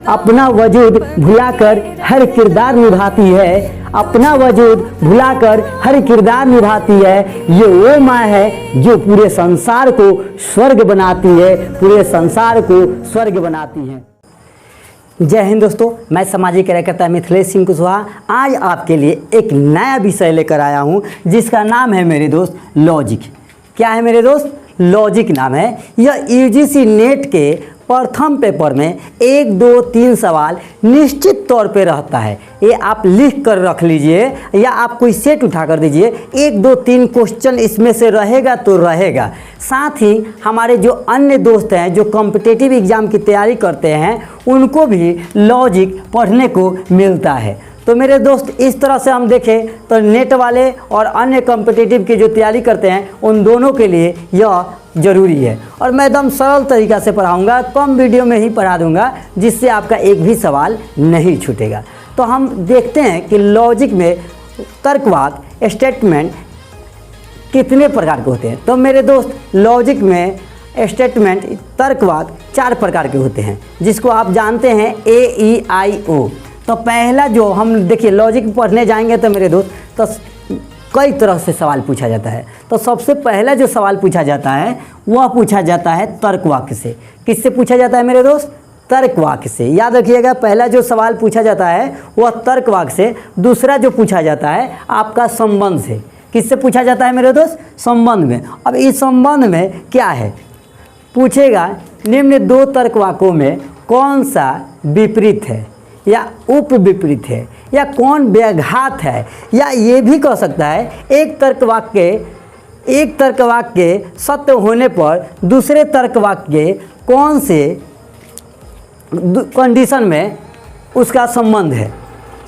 अपना वजूद भुलाकर हर किरदार निभाती है, अपना वजूद भुलाकर हर किरदार निभाती है। ये वो माँ है जो पूरे संसार को स्वर्ग बनाती है, पूरे संसार को स्वर्ग बनाती है। जय हिंद दोस्तों, मैं सामाजिक कार्यकर्ता मिथिलेश सिंह कुशवाहा आज आपके लिए एक नया विषय लेकर आया हूँ जिसका नाम है मेरे दोस्त लॉजिक। क्या है मेरे दोस्त? लॉजिक नाम है। यह यूजीसी नेट के प्रथम पेपर में 1, 2, 3 सवाल निश्चित तौर पे रहता है। ये आप लिख कर रख लीजिए या आप कोई सेट उठा कर दीजिए। 1, 2, 3 क्वेश्चन इसमें से रहेगा तो रहेगा। साथ ही हमारे जो अन्य दोस्त हैं जो कॉम्पिटिटिव एग्ज़ाम की तैयारी करते हैं उनको भी लॉजिक पढ़ने को मिलता है। तो मेरे दोस्त इस तरह से हम देखें तो नेट वाले और अन्य कॉम्पिटिटिव की जो तैयारी करते हैं उन दोनों के लिए यह ज़रूरी है। और मैं एकदम सरल तरीक़ा से पढ़ाऊँगा, कम वीडियो में ही पढ़ा दूँगा जिससे आपका एक भी सवाल नहीं छूटेगा। तो हम देखते हैं कि लॉजिक में तर्कवाद स्टेटमेंट कितने प्रकार के होते हैं। तो मेरे दोस्त लॉजिक में स्टेटमेंट तर्कवाद 4 प्रकार के होते हैं जिसको आप जानते हैं AEIO। तो पहला जो हम देखिए लॉजिक पढ़ने जाएंगे तो मेरे दोस्त तो कई तरह से सवाल पूछा जाता है। तो सबसे पहला जो सवाल पूछा जाता है वह पूछा जाता है तर्कवाक्य से। किससे पूछा जाता है मेरे दोस्त? तर्कवाक्य से। याद रखिएगा, पहला जो सवाल पूछा जाता है वह तर्कवाक्य से। दूसरा जो पूछा जाता है आपका संबंध से। किससे पूछा जाता है मेरे दोस्त? संबंध में। अब इस संबंध में क्या है पूछेगा, निम्न 2 तर्कवाक्यों में कौन सा विपरीत है या उप विपरीत है या कौन व्याघात है, या ये भी कह सकता है एक तर्कवाक्य सत्य होने पर दूसरे तर्कवाक्य कौन से कंडीशन में उसका संबंध है,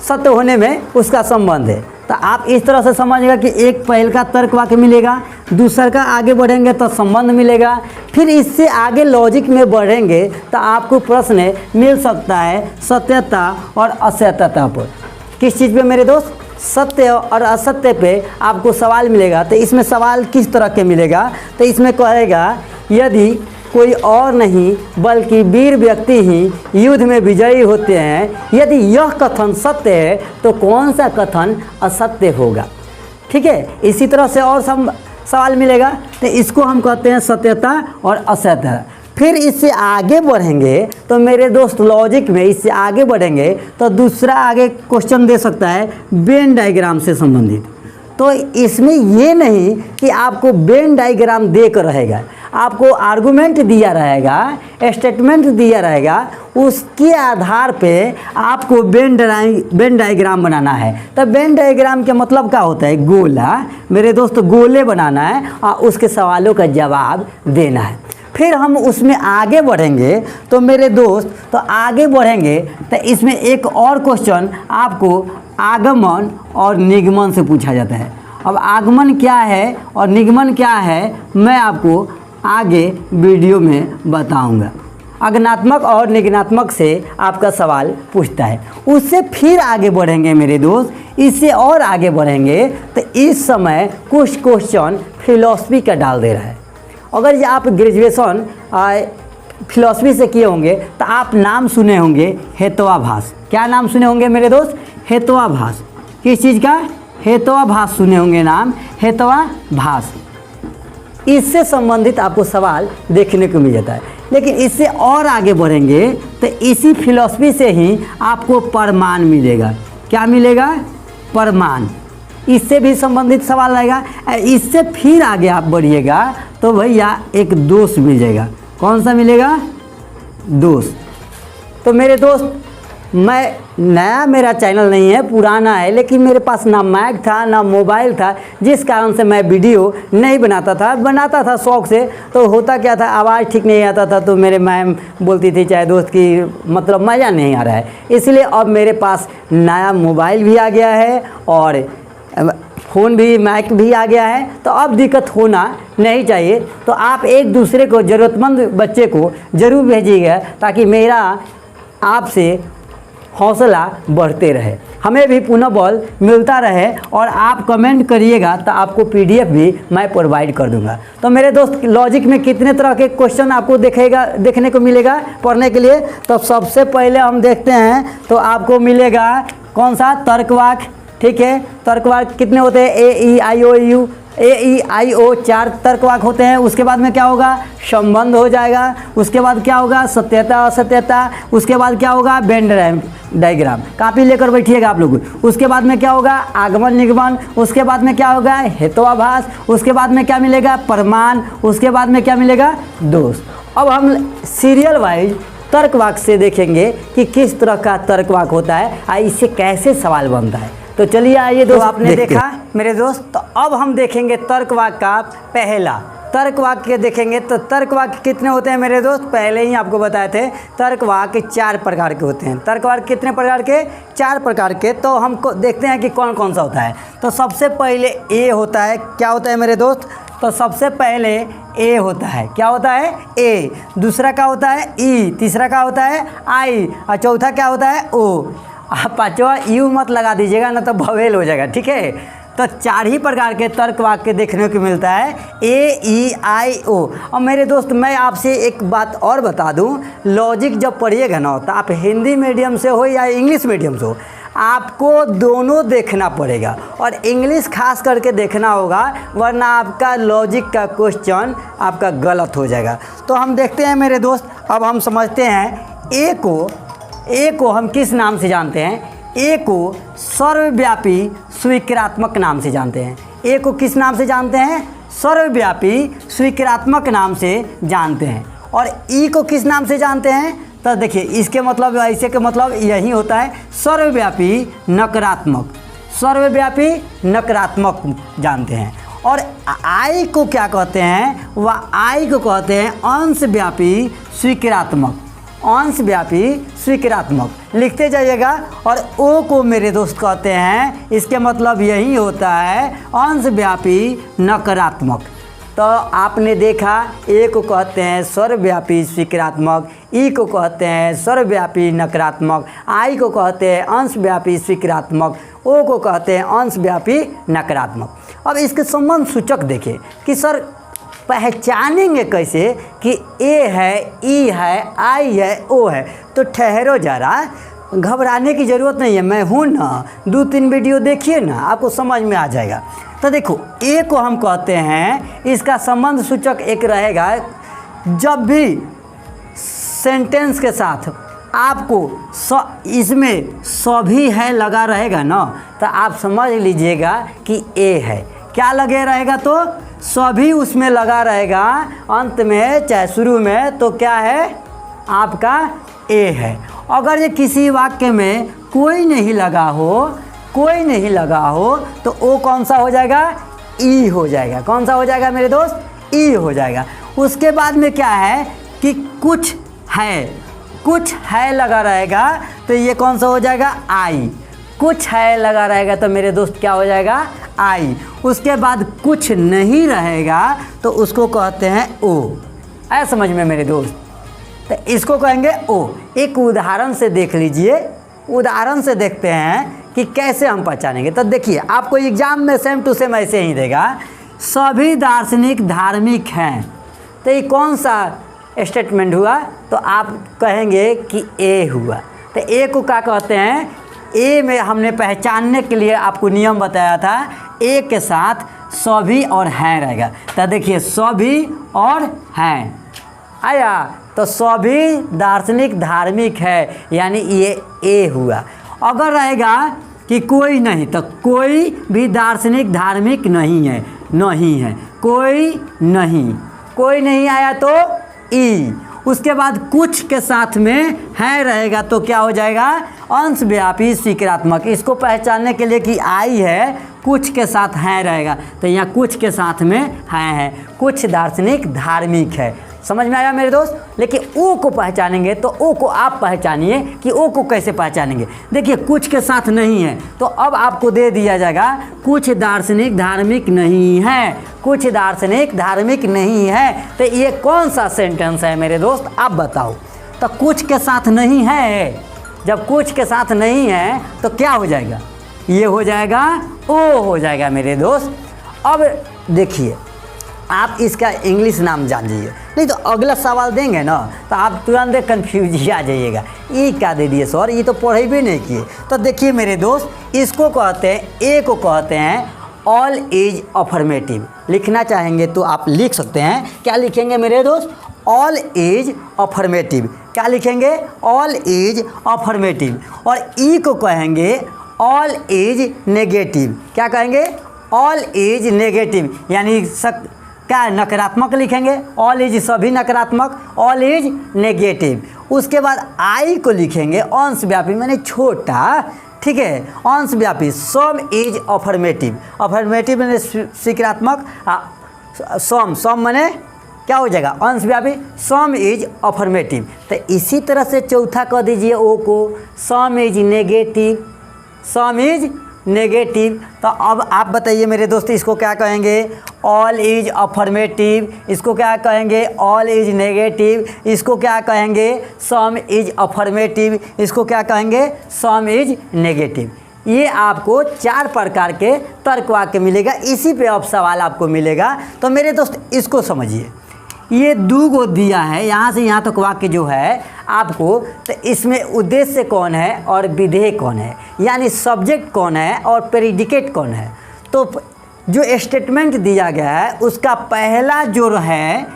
सत्य होने में उसका संबंध है। तो आप इस तरह से समझिएगा कि एक पहल का तर्कवाक्य मिलेगा, दूसरा का आगे बढ़ेंगे तो संबंध मिलेगा, फिर इससे आगे लॉजिक में बढ़ेंगे तो आपको प्रश्न मिल सकता है सत्यता और असत्यता पर। किस चीज़ पे मेरे दोस्त? सत्य और असत्य पे आपको सवाल मिलेगा। तो इसमें सवाल किस तरह के मिलेगा? तो इसमें कहेगा यदि कोई और नहीं बल्कि वीर व्यक्ति ही युद्ध में विजयी होते हैं, यदि यह कथन सत्य है तो कौन सा कथन असत्य होगा। ठीक है, इसी तरह से और सब सवाल मिलेगा। तो इसको हम कहते हैं सत्यता और असत्यता। फिर इससे आगे बढ़ेंगे तो मेरे दोस्त लॉजिक में इससे आगे बढ़ेंगे तो दूसरा आगे क्वेश्चन दे सकता है वेन डायग्राम से संबंधित। तो इसमें ये नहीं कि आपको वेन डायग्राम देकर रहेगा, आपको आर्गुमेंट दिया रहेगा, स्टेटमेंट दिया रहेगा, उसके आधार पे आपको वेन डायग्राम बनाना है। तो वेन डायग्राम के मतलब क्या होता है? गोला। मेरे दोस्त गोले बनाना है और उसके सवालों का जवाब देना है। फिर हम उसमें आगे बढ़ेंगे तो मेरे दोस्त तो आगे बढ़ेंगे तो इसमें एक और क्वेश्चन आपको आगमन और निगमन से पूछा जाता है। अब आगमन क्या है और निगमन क्या है मैं आपको आगे वीडियो में बताऊंगा। आगमनात्मक और निगमनात्मक से आपका सवाल पूछता है। उससे फिर आगे बढ़ेंगे मेरे दोस्त, इससे और आगे बढ़ेंगे तो इस समय कुछ क्वेश्चन फिलॉसफी का डाल दे रहा है। अगर ये आप ग्रेजुएशन फिलॉसफी से किए होंगे तो आप नाम सुने होंगे हेत्वाभास। क्या नाम सुने होंगे मेरे दोस्त? हेत्वाभास। किस चीज़ का? हेत्वाभास सुने होंगे नाम, हेत्वाभास। इससे संबंधित आपको सवाल देखने को मिल जाता है। लेकिन इससे और आगे बढ़ेंगे तो इसी फिलॉसफी से ही आपको प्रमाण मिलेगा। क्या मिलेगा? प्रमाण। इससे भी संबंधित सवाल आएगा। इससे फिर आगे आप बढ़िएगा तो भैया एक दोष मिल जाएगा। कौन सा मिलेगा? दोष। तो मेरे दोस्त मैं नया मेरा चैनल नहीं है, पुराना है, लेकिन मेरे पास ना माइक था ना मोबाइल था, जिस कारण से मैं वीडियो नहीं बनाता था शौक़ से। तो होता क्या था, आवाज़ ठीक नहीं आता था तो मेरे मैम बोलती थी चाहे दोस्त की मतलब मज़ा नहीं आ रहा है। इसलिए अब मेरे पास नया मोबाइल भी आ गया है और फ़ोन भी, माइक भी आ गया है, तो अब दिक्कत होना नहीं चाहिए। तो आप एक दूसरे को, ज़रूरतमंद बच्चे को ज़रूर भेजिएगा ताकि मेरा आपसे हौसला बढ़ते रहे, हमें भी पुनः बल मिलता रहे और आप कमेंट करिएगा तो आपको PDF भी मैं प्रोवाइड कर दूंगा। तो मेरे दोस्त लॉजिक में कितने तरह के क्वेश्चन आपको देखने को मिलेगा पढ़ने के लिए। तो सबसे पहले हम देखते हैं तो आपको मिलेगा कौन सा, तर्कवाक। ठीक है, तर्कवाक कितने होते हैं, A E I O 4 तर्कवाक होते हैं। उसके बाद में क्या होगा, संबंध हो जाएगा। उसके बाद क्या होगा, सत्यता असत्यता। उसके बाद क्या होगा, वेन डायग्राम। कापी लेकर बैठिएगा आप लोग। उसके बाद में क्या होगा, आगमन निगमन। उसके बाद में क्या होगा, हेतुआभास। उसके बाद में क्या मिलेगा, प्रमाण। उसके बाद में क्या मिलेगा, दोष। अब हम सीरियल वाइज तर्कवाक से देखेंगे कि किस तरह का तर्कवाक होता है और इससे कैसे सवाल बनता है। तो चलिए आइए दोस्त, आपने देखा मेरे दोस्त। तो अब हम देखेंगे तर्कवाक का पहला तर्कवाक के देखेंगे। तो तर्कवाक कितने होते हैं मेरे दोस्त, पहले ही आपको बताए थे। तर्कवाक 4 प्रकार के होते हैं। तर्कवाक कितने प्रकार के, 4 प्रकार के। तो हमको देखते हैं कि कौन कौन सा होता है। तो सबसे पहले ए होता है। क्या होता है मेरे दोस्त, तो सबसे पहले ए होता है। क्या होता है, ए। दूसरा क्या होता है, ई। तीसरा क्या होता है, आई। और चौथा क्या होता है, ओ। आप पाँचवा यू मत लगा दीजिएगा ना तो भवेल हो जाएगा। ठीक है, तो 4 ही प्रकार के तर्कवाक के देखने को मिलता है, AEIO। और मेरे दोस्त मैं आपसे एक बात और बता दूं, लॉजिक जब पढ़िएगा ना तो आप हिंदी मीडियम से हो या इंग्लिश मीडियम से हो, आपको दोनों देखना पड़ेगा और इंग्लिश खास करके देखना होगा, वरना आपका लॉजिक का क्वेश्चन आपका गलत हो जाएगा। तो हम देखते हैं मेरे दोस्त, अब हम समझते हैं ए को हम किस नाम से जानते हैं। ए को सर्वव्यापी स्वीकारात्मक नाम से जानते हैं। ए को किस नाम से जानते हैं, सर्वव्यापी स्वीकारात्मक नाम से जानते हैं। और ई को किस नाम से जानते हैं, तो देखिए इसके मतलब, ऐसे के मतलब यही होता है, सर्वव्यापी नकारात्मक। सर्वव्यापी नकारात्मक जानते हैं। और आई को क्या कहते हैं, वह आई को कहते हैं अंशव्यापी स्वीकारात्मक। अंशव्यापी स्वीकारात्मक लिखते जाइएगा। और ओ को मेरे दोस्त कहते हैं, इसके मतलब यही होता है अंशव्यापी नकारात्मक। तो आपने देखा, ए को कहते हैं सर्वव्यापी स्वीकारात्मक, ई को कहते हैं सर्वव्यापी नकारात्मक, आई को कहते हैं अंशव्यापी स्वीकारात्मक, ओ को कहते हैं अंशव्यापी नकारात्मक। अब इसके संबंध सूचक देखिए कि सर पहचानेंगे कैसे कि ए है, ई है, आई है, ओ है। तो ठहरो जरा, घबराने की ज़रूरत नहीं है, मैं हूँ ना। 2-3 वीडियो देखिए ना, आपको समझ में आ जाएगा। तो देखो ए को हम कहते हैं, इसका संबंध सूचक एक रहेगा, जब भी सेंटेंस के साथ आपको इसमें सभी है लगा रहेगा ना, तो आप समझ लीजिएगा कि ए है। क्या लगे रहेगा, तो सभी उसमें लगा रहेगा अंत में चाहे शुरू में, तो क्या है आपका ए है। अगर ये किसी वाक्य में कोई नहीं लगा हो तो ओ कौन सा हो जाएगा, ई हो जाएगा। कौन सा हो जाएगा मेरे दोस्त, ई हो जाएगा। उसके बाद में क्या है कि कुछ है लगा रहेगा, तो ये कौन सा हो जाएगा, आई। कुछ है लगा रहेगा तो मेरे दोस्त क्या हो जाएगा, आई। उसके बाद कुछ नहीं रहेगा तो उसको कहते हैं ओ। ऐसा समझ में मेरे दोस्त, तो इसको कहेंगे ओ। एक उदाहरण से देख लीजिए, उदाहरण से देखते हैं कि कैसे हम पहचानेंगे। तो देखिए, आपको एग्जाम में सेम टू सेम ऐसे ही देगा, सभी दार्शनिक धार्मिक हैं। तो ये कौन सा स्टेटमेंट हुआ, तो आप कहेंगे कि ए हुआ। तो ए को क्या कहते हैं, ए में हमने पहचानने के लिए आपको नियम बताया था, ए के साथ सभी और हैं रहेगा। तो देखिए सभी और हैं आया, तो सभी दार्शनिक धार्मिक है, यानी ये ए हुआ। अगर रहेगा कि कोई नहीं, तो कोई भी दार्शनिक धार्मिक नहीं है, कोई नहीं आया तो ई। उसके बाद कुछ के साथ में है रहेगा तो क्या हो जाएगा, अंशव्यापी स्वीकारात्मक। इसको पहचानने के लिए कि आई है, कुछ के साथ है रहेगा, तो यहाँ कुछ के साथ में है, कुछ दार्शनिक धार्मिक है। समझ में आया मेरे दोस्त। लेकिन ओ को पहचानेंगे तो ओ को आप पहचानिए कि ओ को कैसे पहचानेंगे। देखिए कुछ के साथ नहीं है, तो अब आपको दे दिया जाएगा कुछ दार्शनिक धार्मिक नहीं है, कुछ दार्शनिक धार्मिक नहीं है। तो ये कौन सा सेंटेंस है मेरे दोस्त, आप बताओ। तो कुछ के साथ नहीं है, जब कुछ के साथ नहीं है तो क्या हो जाएगा, ये हो जाएगा ओ हो जाएगा मेरे दोस्त। अब देखिए आप इसका इंग्लिश नाम जान जाइए, नहीं तो अगला सवाल देंगे ना तो आप तुरंत कन्फ्यूज आ जाइएगा, ये क्या दे दिए सर, ये तो पढ़े भी नहीं किए। तो देखिए मेरे दोस्त, इसको कहते हैं, ए को कहते हैं ऑल इज अफर्मेटिव। लिखना चाहेंगे तो आप लिख सकते हैं, क्या लिखेंगे मेरे दोस्त, ऑल इज अफर्मेटिव। क्या लिखेंगे, ऑल इज अफर्मेटिव। और ई को कहेंगे ऑल इज नेगेटिव। क्या कहेंगे, ऑल इज नेगेटिव, यानी क्या नकारात्मक लिखेंगे, ऑल इज सभी नकारात्मक, ऑल इज नेगेटिव। उसके बाद आई को लिखेंगे अंशव्यापी माने छोटा, ठीक है, अंशव्यापी। सम इज अफर्मेटिव, अफर्मेटिव माने सकारात्मक, सम माने क्या हो जाएगा, अंशव्यापी, सम इज अफर्मेटिव। तो इसी तरह से चौथा कह दीजिए ओ को, सम is negative, some is negative. तो अब आप बताइए मेरे दोस्त, इसको क्या कहेंगे, ऑल इज अफर्मेटिव। इसको क्या कहेंगे, ऑल इज नेगेटिव। इसको क्या कहेंगे, सम इज अफर्मेटिव। इसको क्या कहेंगे, सम इज नेगेटिव। ये आपको 4 प्रकार के तर्क वाक्य मिलेगा, इसी पे अब सवाल आपको मिलेगा। तो मेरे दोस्त इसको समझिए, ये 2 गो दिया है, यहाँ से यहाँ तक वाक्य जो है आपको, तो इसमें उद्देश्य कौन है और विधेय कौन है, यानी सब्जेक्ट कौन है और प्रेडिकेट कौन है। तो जो स्टेटमेंट दिया गया है उसका पहला जो है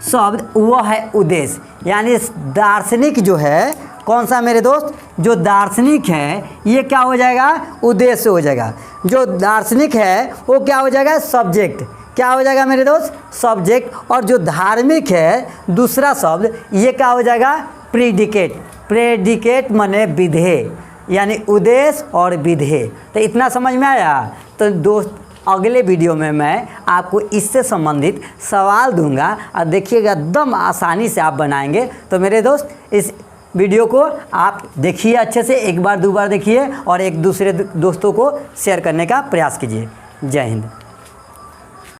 शब्द वो है उद्देश्य, यानी दार्शनिक जो है, कौन सा मेरे दोस्त, जो दार्शनिक है ये क्या हो जाएगा, उद्देश्य हो जाएगा। जो दार्शनिक है वो क्या हो जाएगा, सब्जेक्ट। क्या हो जाएगा मेरे दोस्त, सब्जेक्ट। और जो धार्मिक है दूसरा शब्द, ये क्या हो जाएगा, प्रेडिकेट। प्रेडिकेट माने विधेय, यानी उद्देश्य और विधेय। तो इतना समझ में आया। तो दोस्त अगले वीडियो में मैं आपको इससे संबंधित सवाल दूंगा और देखिएगा एकदम आसानी से आप बनाएंगे। तो मेरे दोस्त इस वीडियो को आप देखिए अच्छे से, 1 बार 2 बार देखिए और एक दूसरे दोस्तों को शेयर करने का प्रयास कीजिए। जय हिंद।